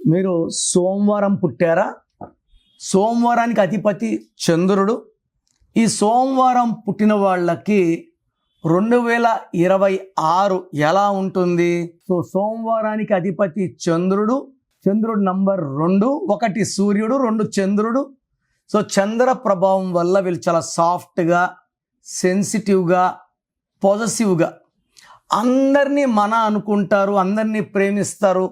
మీరు సోమవారం పుట్టారా? సోమవారానికి అధిపతి చంద్రుడు. ఈ సోమవారం పుట్టిన వాళ్ళకి 2026 ఎలా ఉంటుంది? సో సోమవారానికి అధిపతి చంద్రుడు. చంద్రుడు నంబర్ 2, 1 సూర్యుడు, 2 చంద్రుడు. సో చంద్ర ప్రభావం వల్ల వీళ్ళు చాలా సాఫ్ట్గా, సెన్సిటివ్గా, పాజిటివ్గా, అందరినీ మన అనుకుంటారు, అందరినీ ప్రేమిస్తారు,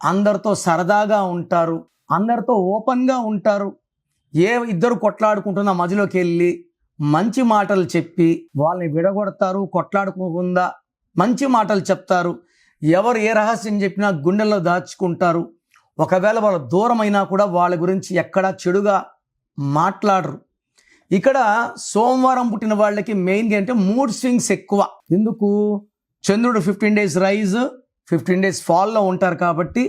అందరితో సరదాగా ఉంటారు, అందరితో ఓపెన్గా ఉంటారు. ఇద్దరు కొట్లాడుకుంటున్న మధ్యలోకి వెళ్ళి మంచి మాటలు చెప్పి వాళ్ళని విడగొడతారు. కొట్లాడుకోకుండా మంచి మాటలు చెప్తారు. ఎవరు ఏ రహస్యం చెప్పినా గుండెల్లో దాచుకుంటారు. ఒకవేళ వాళ్ళు దూరమైనా కూడా వాళ్ళ గురించి ఎక్కడా చెడుగా మాట్లాడరు. ఇక్కడ సోమవారం పుట్టిన వాళ్ళకి మెయిన్గా అంటే మూడ్ స్వింగ్స్ ఎక్కువ. ఎందుకు? చంద్రుడు 15 days రైజ్, 15 days ఫాల్లో ఉంటారు కాబట్టి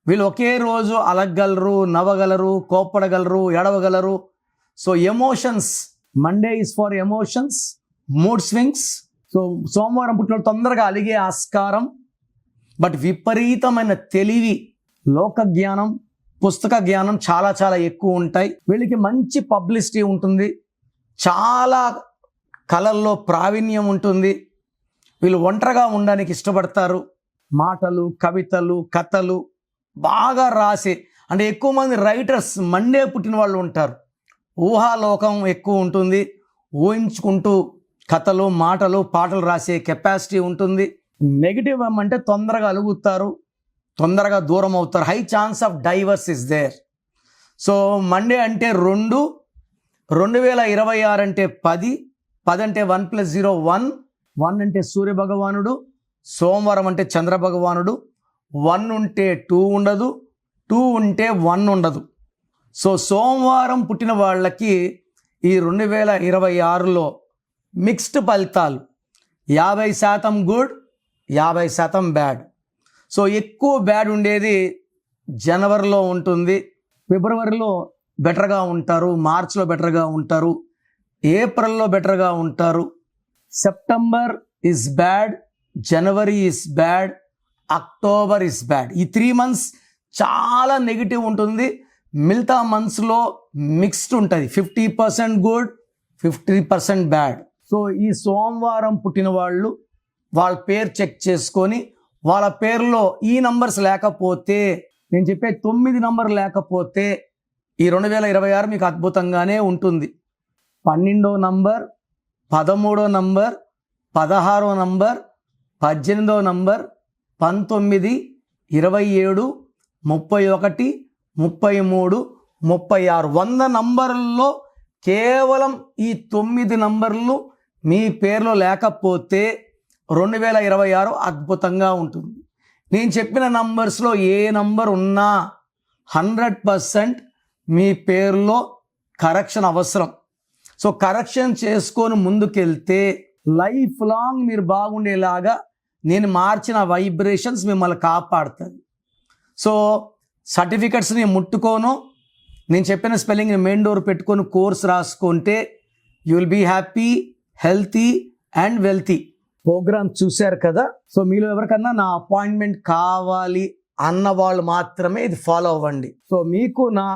వీళ్ళు ఒకే రోజు అలగగలరు, నవ్వగలరు, కోప్పడగలరు, ఎడవగలరు. So emotions, Monday is for emotions, mood swings. So సోమవారం పుట్టిన తొందరగా అలిగే ఆస్కారం, బట్ విపరీతమైన తెలివి, లోక జ్ఞానం, పుస్తక జ్ఞానం చాలా చాలా ఎక్కువ ఉంటాయి. వీళ్ళకి మంచి పబ్లిసిటీ ఉంటుంది, చాలా కళల్లో ప్రావీణ్యం ఉంటుంది. వీళ్ళు ఒంటరిగా ఉండడానికి ఇష్టపడతారు. మాటలు, కవితలు, కథలు బాగా రాసే, అంటే ఎక్కువ మంది రైటర్స్ మండే పుట్టిన వాళ్ళు ఉంటారు. ఊహాలోకం ఎక్కువ ఉంటుంది. ఊహించుకుంటూ కథలు, మాటలు, పాటలు రాసే కెపాసిటీ ఉంటుంది. నెగిటివ్ అంటే తొందరగా అలుగుతారు, తొందరగా దూరం అవుతారు. High chance of divorce is there. So Monday అంటే 2, 2026 అంటే 10, 10 అంటే 1 + 0 1, 1 అంటే సూర్య భగవానుడు, సోమవారం అంటే చంద్ర భగవానుడు. 1 ఉంటే 2 ఉండదు, 2 ఉంటే 1 ఉండదు. సో సోమవారం పుట్టిన వాళ్ళకి ఈ 2026లో మిక్స్డ్ ఫలితాలు. 50% గుడ్, 50% బ్యాడ్. సో ఎక్కువ బ్యాడ్ ఉండేది జనవరిలో ఉంటుంది, ఫిబ్రవరిలో బెటర్గా ఉంటారు, మార్చ్లో బెటర్గా ఉంటారు, ఏప్రిల్లో బెటర్గా ఉంటారు. September is bad, January is bad, October is bad. ఈ 3 months చాలా నెగిటివ్ ఉంటుంది. మిగతా మంత్స్లో మిక్స్డ్ ఉంటుంది, 50% గుడ్, 50% బ్యాడ్. సో ఈ సోమవారం పుట్టిన వాళ్ళు వాళ్ళ పేరు చెక్ చేసుకొని, వాళ్ళ పేరులో ఈ నంబర్స్ లేకపోతే, నేను చెప్పే 9 నంబర్ లేకపోతే ఈ 2026 మీకు అద్భుతంగానే ఉంటుంది. 12వ నంబర్, 13వ నంబర్, 16వ నంబర్, 18వ నంబర్, 19, 27, 31, 33, 36, 100 నంబర్లలో కేవలం ఈ 9 నంబర్లు మీ పేరులో లేకపోతే 2026 అద్భుతంగా ఉంటుంది. నేను చెప్పిన నంబర్స్లో ఏ నంబర్ ఉన్నా 100% మీ పేరులో కరెక్షన్ అవసరం. సో కరెక్షన్ చేసుకొని ముందుకెళ్తే లైఫ్ లాంగ్ మీరు బాగుండేలాగా నేను మార్చిన వైబ్రేషన్స్ మిమ్మల్ని కాపాడుతుంది. సో సర్టిఫికెట్స్ని ముట్టుకోను, నేను చెప్పిన స్పెల్లింగ్ని మెయిన్ డోర్ పెట్టుకొని కోర్స్ రాసుకుంటే you will be happy, healthy and wealthy. Program చూశారు కదా. సో మీలో ఎవరికన్నా నా అపాయింట్మెంట్ కావాలి అన్న వాళ్ళు మాత్రమే ఇది ఫాలో అవ్వండి. సో మీకు నా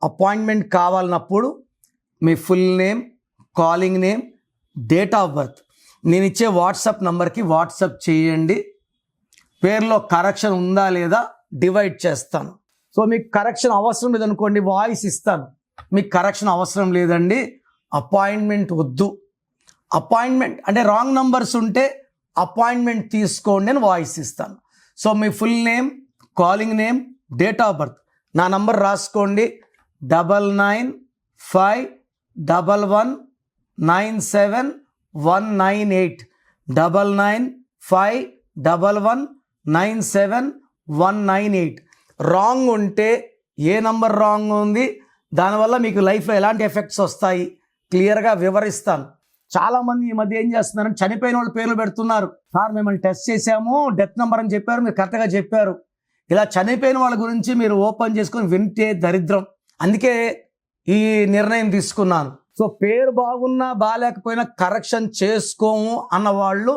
అపాయింట్మెంట్ కావాలన్నప్పుడు మీ full name, calling name, date of birth నేను ఇచ్చే వాట్సాప్ నంబర్కి వాట్సాప్ చేయండి. పేరులో కరెక్షన్ ఉందా లేదా డివైడ్ చేస్తాను. సో మీకు కరెక్షన్ అవసరం లేదనుకోండి, వాయిస్ ఇస్తాను. మీకు కరెక్షన్ అవసరం లేదండి, అపాయింట్మెంట్ వద్దు, అపాయింట్మెంట్ అంటే రాంగ్ నంబర్స్ ఉంటే అపాయింట్మెంట్ తీసుకోండి అని వాయిస్ ఇస్తాను. So me full name, calling name, date of birth నా నంబర్ రాసుకోండి. 9951197198, 9951197198. రాంగ్ ఉంటే ఏ నంబర్ రాంగ్ ఉంది, దానివల్ల మీకు లైఫ్లో ఎలాంటి ఎఫెక్ట్స్ వస్తాయి క్లియర్గా వివరిస్తాను. చాలామంది ఈ మధ్య ఏం చేస్తున్నారంటే చనిపోయిన వాళ్ళ పేర్లు పెడుతున్నారు. సార్ మిమ్మల్ని టెస్ట్ చేశాము, డెత్ నెంబర్ అని చెప్పారు, మీరు కరెక్ట్గా చెప్పారు. ఇలా చనిపోయిన వాళ్ళ గురించి మీరు ఓపెన్ చేసుకొని వింటే దరిద్రం. అందుకే ఈ నిర్ణయం తీసుకున్నాను. సో పేరు బాగున్నా బాగాలేకపోయినా కరెక్షన్ చేసుకోము అన్నవాళ్ళు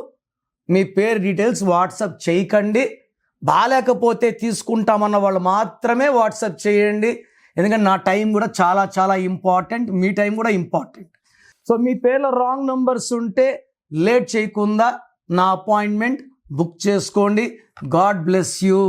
మీ పేరు డీటెయిల్స్ వాట్సాప్ చేయకండి. బాగాలేకపోతే తీసుకుంటామన్న వాళ్ళు మాత్రమే వాట్సాప్ చేయండి. ఎందుకంటే నా టైం కూడా చాలా చాలా ఇంపార్టెంట్, మీ టైం కూడా ఇంపార్టెంట్. సో మీ పేర్లో రాంగ్ నంబర్స్ ఉంటే లేట్ చేయకుండా నా అపాయింట్మెంట్ బుక్ చేసుకోండి. God bless you.